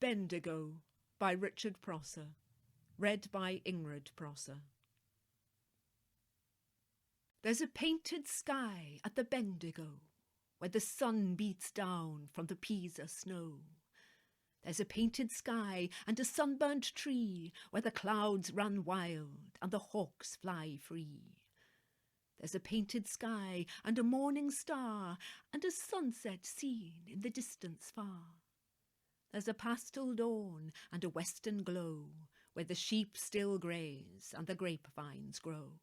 Bendigo by Richard Prosser. Read by Ingrid Prosser. There's a painted sky at the Bendigo, where the sun beats down from the Pisa snow. There's a painted sky and a sunburnt tree, where the clouds run wild and the hawks fly free. There's a painted sky and a morning star, and a sunset seen in the distance far. There's a pastel dawn and a western glow, where the sheep still graze and the grapevines grow.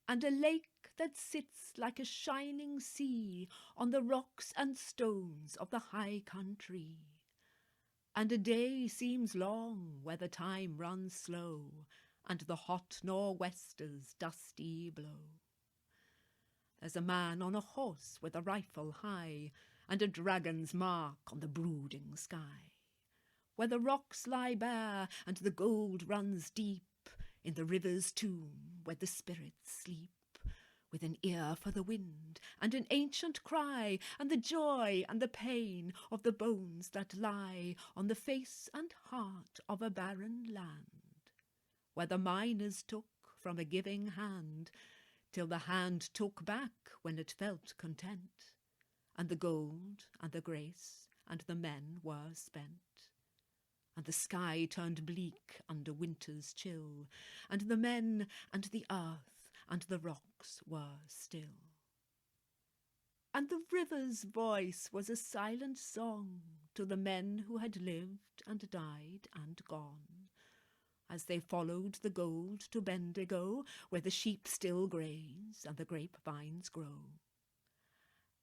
And a lake that sits like a shining sea on the rocks and stones of the high country. And a day seems long where the time runs slow, and the hot nor'westers dusty blow. There's a man on a horse with a rifle high, and a dragon's mark on the brooding sky, where the rocks lie bare and the gold runs deep in the river's tomb where the spirits sleep, with an ear for the wind and an ancient cry, and the joy and the pain of the bones that lie on the face and heart of a barren land, where the miners took from a giving hand till the hand took back when it felt content, and the gold and the grace and the men were spent. And the sky turned bleak under winter's chill, and the men and the earth and the rocks were still. And the river's voice was a silent song to the men who had lived and died and gone, as they followed the gold to Bendigo, where the sheep still graze and the grapevines grow.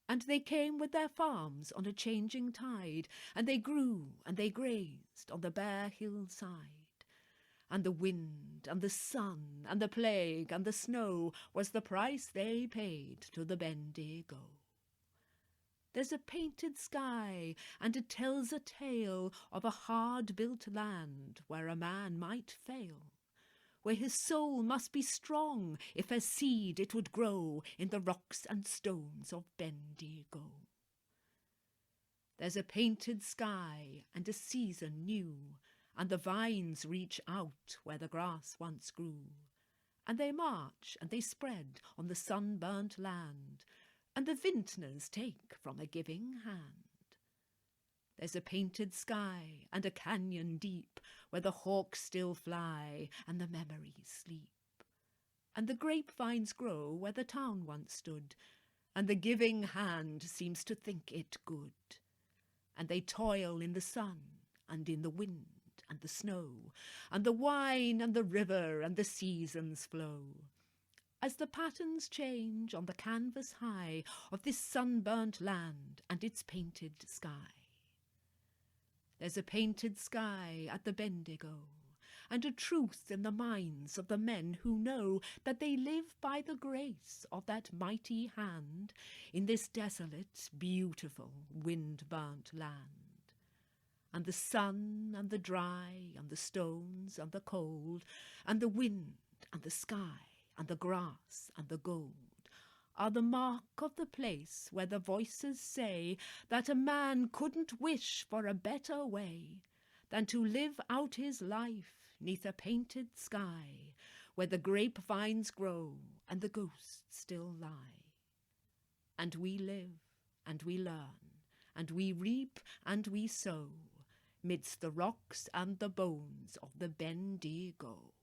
And they came with their farms on a changing tide, and they grew and they grazed on the bare hillside. And the wind and the sun and the plague and the snow was the price they paid to the Bendigo. There's a painted sky, and it tells a tale of a hard-built land where a man might fail, where his soul must be strong if as seed it would grow in the rocks and stones of Bendigo. There's a painted sky and a season new, and the vines reach out where the grass once grew, and they march and they spread on the sunburnt land, and the vintners take from a giving hand. There's a painted sky and a canyon deep, where the hawks still fly and the memories sleep. And the grapevines grow where the town once stood, and the giving hand seems to think it good. And they toil in the sun and in the wind and the snow, and the wine and the river and the seasons flow, as the patterns change on the canvas high of this sunburnt land and its painted sky. There's a painted sky at the Bendigo, and a truth in the minds of the men who know that they live by the grace of that mighty hand in this desolate, beautiful, wind-burnt land. And the sun and the dry and the stones and the cold and the wind and the sky and the grass and the gold are the mark of the place where the voices say that a man couldn't wish for a better way than to live out his life 'neath a painted sky, where the grapevines grow and the ghosts still lie. And we live and we learn and we reap and we sow midst the rocks and the bones of the Bendigo.